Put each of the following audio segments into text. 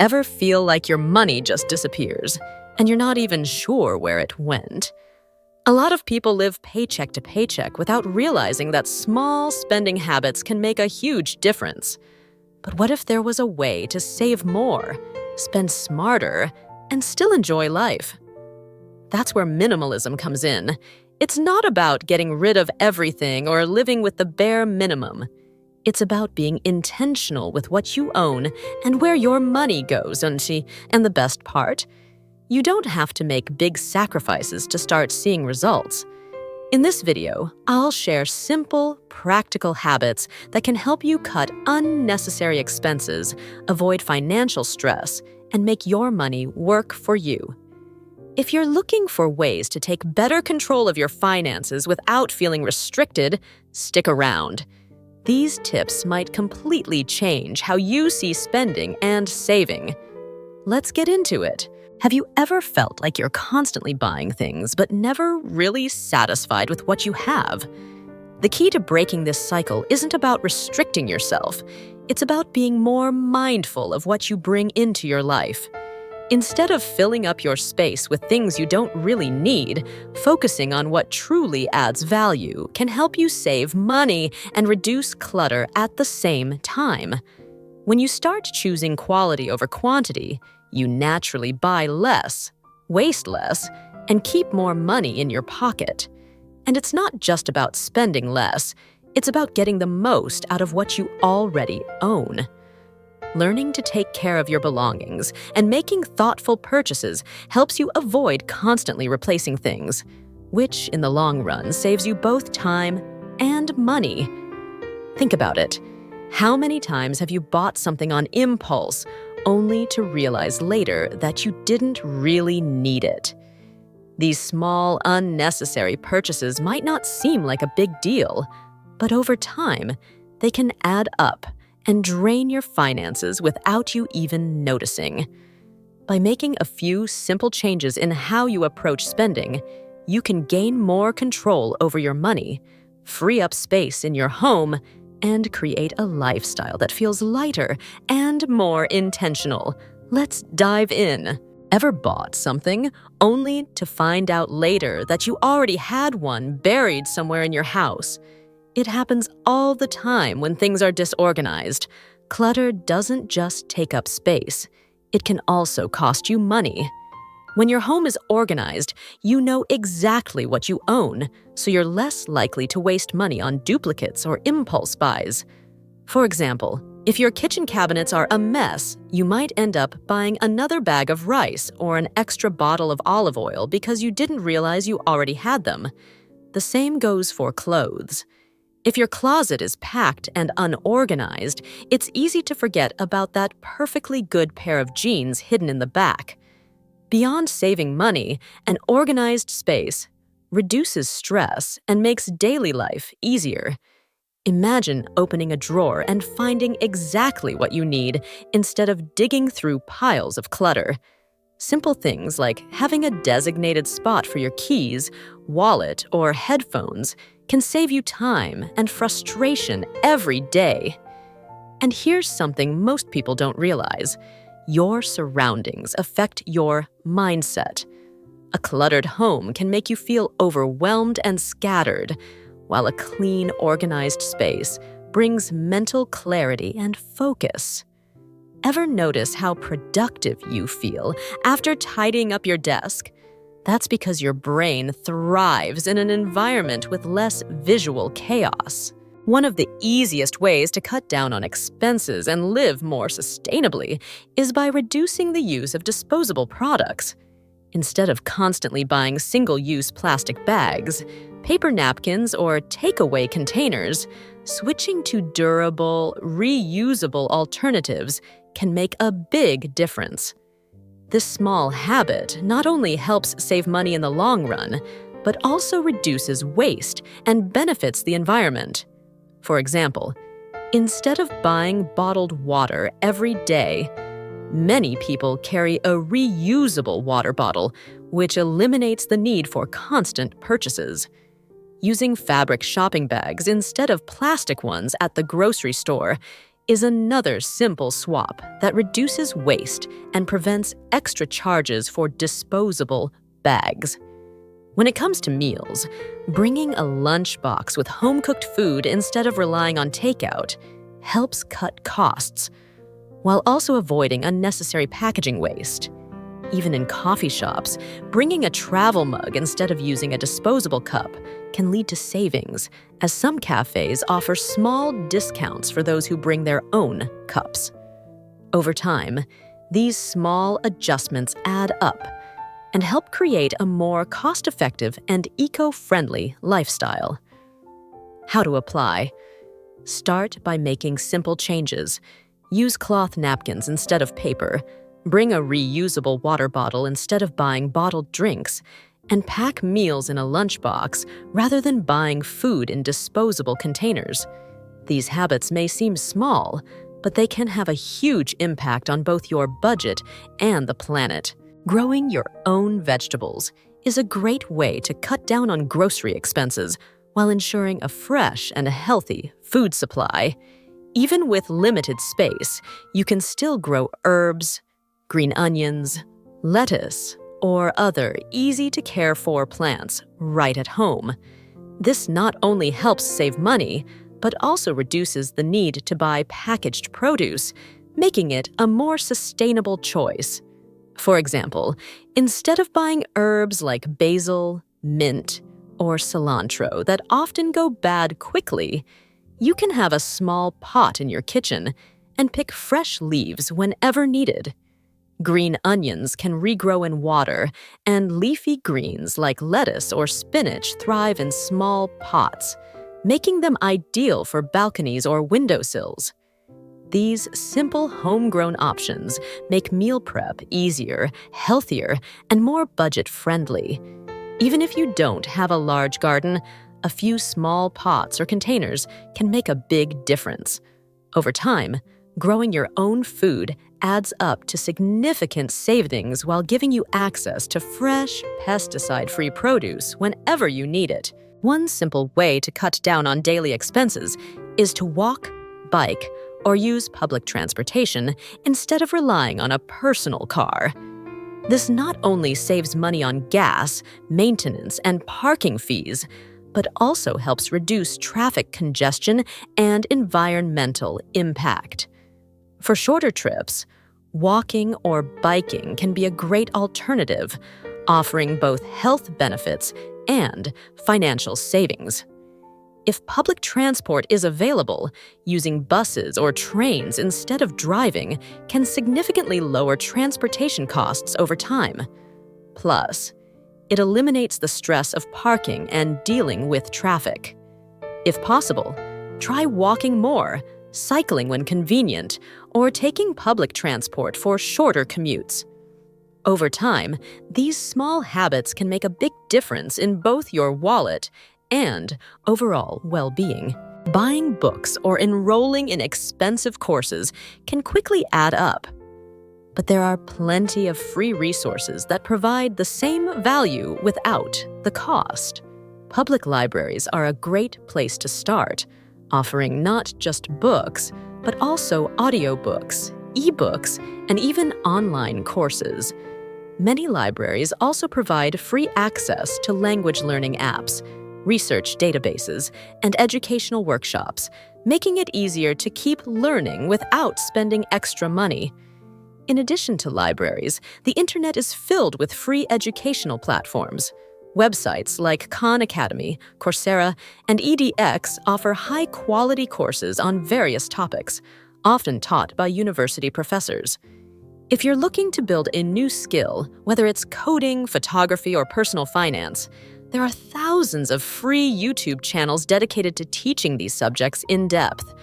Ever feel like your money just disappears, and you're not even sure where it went? A lot of people live paycheck to paycheck without realizing that small spending habits can make a huge difference. But what if there was a way to save more, spend smarter, and still enjoy life? That's where minimalism comes in. It's not about getting rid of everything or living with the bare minimum. It's about being intentional with what you own and where your money goes, and the best part? You don't have to make big sacrifices to start seeing results. In this video, I'll share simple, practical habits that can help you cut unnecessary expenses, avoid financial stress, and make your money work for you. If you're looking for ways to take better control of your finances without feeling restricted, stick around. These tips might completely change how you see spending and saving. Let's get into it. Have you ever felt like you're constantly buying things but never really satisfied with what you have? The key to breaking this cycle isn't about restricting yourself. It's about being more mindful of what you bring into your life. Instead of filling up your space with things you don't really need, focusing on what truly adds value can help you save money and reduce clutter at the same time. When you start choosing quality over quantity, you naturally buy less, waste less, and keep more money in your pocket. And it's not just about spending less, it's about getting the most out of what you already own. Learning to take care of your belongings and making thoughtful purchases helps you avoid constantly replacing things, which in the long run saves you both time and money. Think about it. How many times have you bought something on impulse only to realize later that you didn't really need it? These small, unnecessary purchases might not seem like a big deal, but over time, they can add up and drain your finances without you even noticing. By making a few simple changes in how you approach spending, you can gain more control over your money, free up space in your home, and create a lifestyle that feels lighter and more intentional. Let's dive in. Ever bought something only to find out later that you already had one buried somewhere in your house? It happens all the time when things are disorganized. Clutter doesn't just take up space. It can also cost you money. When your home is organized, you know exactly what you own, so you're less likely to waste money on duplicates or impulse buys. For example, if your kitchen cabinets are a mess, you might end up buying another bag of rice or an extra bottle of olive oil because you didn't realize you already had them. The same goes for clothes. If your closet is packed and unorganized, it's easy to forget about that perfectly good pair of jeans hidden in the back. Beyond saving money, an organized space reduces stress and makes daily life easier. Imagine opening a drawer and finding exactly what you need instead of digging through piles of clutter. Simple things like having a designated spot for your keys, wallet, or headphones can save you time and frustration every day. And here's something most people don't realize. Your surroundings affect your mindset. A cluttered home can make you feel overwhelmed and scattered, while a clean, organized space brings mental clarity and focus. Ever notice how productive you feel after tidying up your desk? That's because your brain thrives in an environment with less visual chaos. One of the easiest ways to cut down on expenses and live more sustainably is by reducing the use of disposable products. Instead of constantly buying single-use plastic bags, paper napkins, or takeaway containers, switching to durable, reusable alternatives can make a big difference. This small habit not only helps save money in the long run, but also reduces waste and benefits the environment. For example, instead of buying bottled water every day, many people carry a reusable water bottle, which eliminates the need for constant purchases. Using fabric shopping bags instead of plastic ones at the grocery store is another simple swap that reduces waste and prevents extra charges for disposable bags. When it comes to meals, bringing a lunchbox with home-cooked food instead of relying on takeout helps cut costs, while also avoiding unnecessary packaging waste. Even in coffee shops, bringing a travel mug instead of using a disposable cup can lead to savings, as some cafes offer small discounts for those who bring their own cups. Over time, these small adjustments add up and help create a more cost-effective and eco-friendly lifestyle. How to apply? Start by making simple changes. Use cloth napkins instead of paper. Bring a reusable water bottle instead of buying bottled drinks. And pack meals in a lunchbox rather than buying food in disposable containers. These habits may seem small, but they can have a huge impact on both your budget and the planet. Growing your own vegetables is a great way to cut down on grocery expenses while ensuring a fresh and healthy food supply. Even with limited space, you can still grow herbs, green onions, lettuce, or other easy-to-care-for plants right at home. This not only helps save money, but also reduces the need to buy packaged produce, making it a more sustainable choice. For example, instead of buying herbs like basil, mint, or cilantro that often go bad quickly, you can have a small pot in your kitchen and pick fresh leaves whenever needed. Green onions can regrow in water, and leafy greens like lettuce or spinach thrive in small pots, making them ideal for balconies or windowsills. These simple homegrown options make meal prep easier, healthier, and more budget-friendly. Even if you don't have a large garden, a few small pots or containers can make a big difference. Over time, growing your own food adds up to significant savings while giving you access to fresh, pesticide-free produce whenever you need it. One simple way to cut down on daily expenses is to walk, bike, or use public transportation instead of relying on a personal car. This not only saves money on gas, maintenance, and parking fees, but also helps reduce traffic congestion and environmental impact. For shorter trips, walking or biking can be a great alternative, offering both health benefits and financial savings. If public transport is available, using buses or trains instead of driving can significantly lower transportation costs over time. Plus, it eliminates the stress of parking and dealing with traffic. If possible, try walking more, cycling when convenient, or taking public transport for shorter commutes. Over time, these small habits can make a big difference in both your wallet and overall well-being. Buying books or enrolling in expensive courses can quickly add up. But there are plenty of free resources that provide the same value without the cost. Public libraries are a great place to start, offering not just books, but also audiobooks, ebooks, and even online courses. Many libraries also provide free access to language learning apps, research databases, and educational workshops, making it easier to keep learning without spending extra money. In addition to libraries, the internet is filled with free educational platforms. Websites like Khan Academy, Coursera, and edX offer high-quality courses on various topics, often taught by university professors. If you're looking to build a new skill, whether it's coding, photography, or personal finance, there are thousands of free YouTube channels dedicated to teaching these subjects in depth.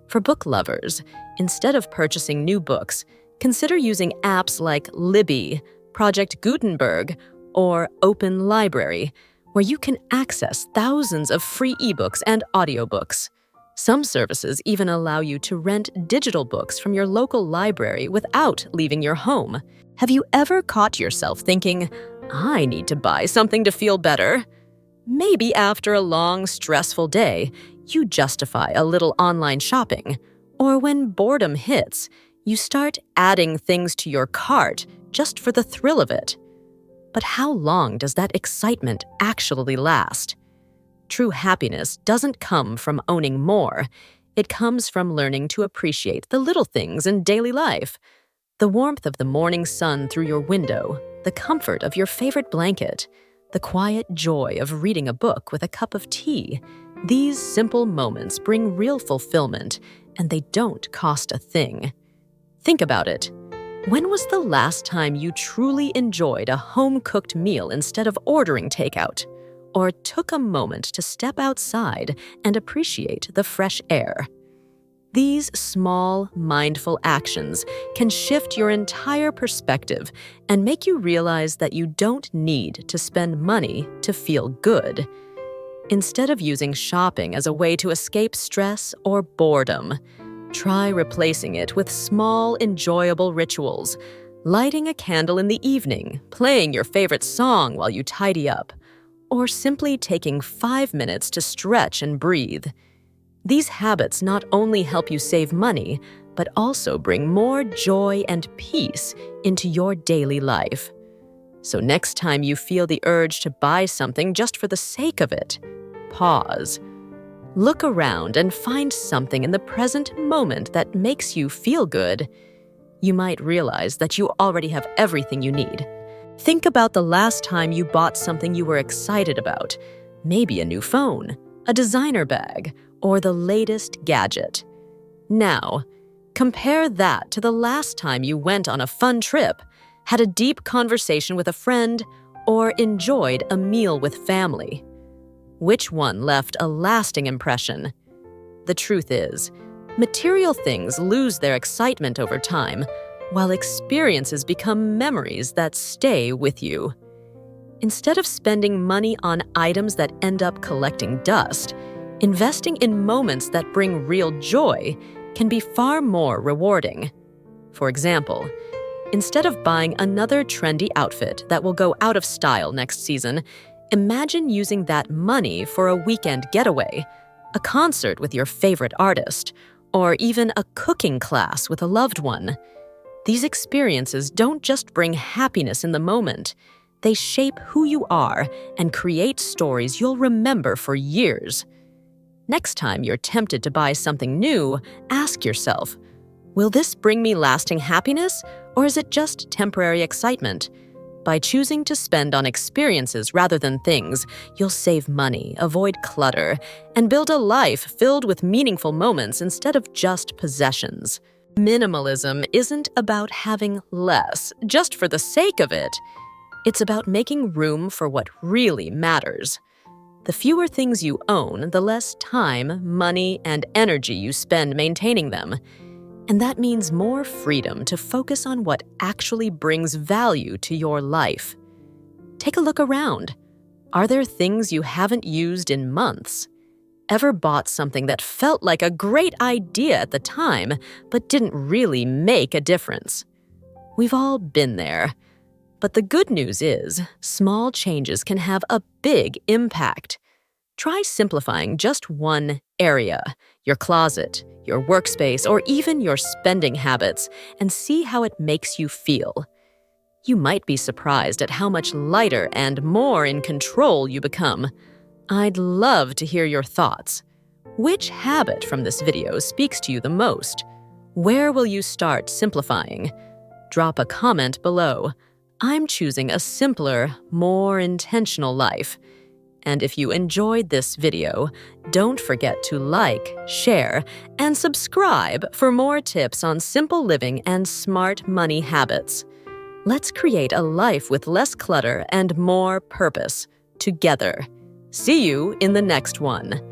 For book lovers, instead of purchasing new books, consider using apps like Libby, Project Gutenberg, or Open Library, where you can access thousands of free ebooks and audiobooks. Some services even allow you to rent digital books from your local library without leaving your home. Have you ever caught yourself thinking, I need to buy something to feel better? Maybe after a long, stressful day, you justify a little online shopping. Or when boredom hits, you start adding things to your cart just for the thrill of it. But how long does that excitement actually last? True happiness doesn't come from owning more. It comes from learning to appreciate the little things in daily life. The warmth of the morning sun through your window, the comfort of your favorite blanket, the quiet joy of reading a book with a cup of tea. These simple moments bring real fulfillment, and they don't cost a thing. Think about it. When was the last time you truly enjoyed a home-cooked meal instead of ordering takeout? Or took a moment to step outside and appreciate the fresh air? These small, mindful actions can shift your entire perspective and make you realize that you don't need to spend money to feel good. Instead of using shopping as a way to escape stress or boredom, try replacing it with small, enjoyable rituals, lighting a candle in the evening, playing your favorite song while you tidy up, or simply taking 5 minutes to stretch and breathe. These habits not only help you save money, but also bring more joy and peace into your daily life. So next time you feel the urge to buy something just for the sake of it, pause. Look around and find something in the present moment that makes you feel good. You might realize that you already have everything you need. Think about the last time you bought something you were excited about, maybe a new phone, a designer bag, or the latest gadget. Now, compare that to the last time you went on a fun trip, had a deep conversation with a friend, or enjoyed a meal with family. Which one left a lasting impression? The truth is, material things lose their excitement over time, while experiences become memories that stay with you. Instead of spending money on items that end up collecting dust, investing in moments that bring real joy can be far more rewarding. For example, instead of buying another trendy outfit that will go out of style next season, imagine using that money for a weekend getaway, a concert with your favorite artist, or even a cooking class with a loved one. These experiences don't just bring happiness in the moment. They shape who you are and create stories you'll remember for years. Next time you're tempted to buy something new, ask yourself, will this bring me lasting happiness, or is it just temporary excitement? By choosing to spend on experiences rather than things, you'll save money, avoid clutter, and build a life filled with meaningful moments instead of just possessions. Minimalism isn't about having less just for the sake of it. It's about making room for what really matters. The fewer things you own, the less time, money, and energy you spend maintaining them. And that means more freedom to focus on what actually brings value to your life. Take a look around. Are there things you haven't used in months? Ever bought something that felt like a great idea at the time, but didn't really make a difference? We've all been there. But the good news is, small changes can have a big impact. Try simplifying just one area, your closet, your workspace, or even your spending habits, and see how it makes you feel. You might be surprised at how much lighter and more in control you become. I'd love to hear your thoughts. Which habit from this video speaks to you the most? Where will you start simplifying? Drop a comment below. I'm choosing a simpler, more intentional life. And if you enjoyed this video, don't forget to like, share, and subscribe for more tips on simple living and smart money habits. Let's create a life with less clutter and more purpose together. See you in the next one.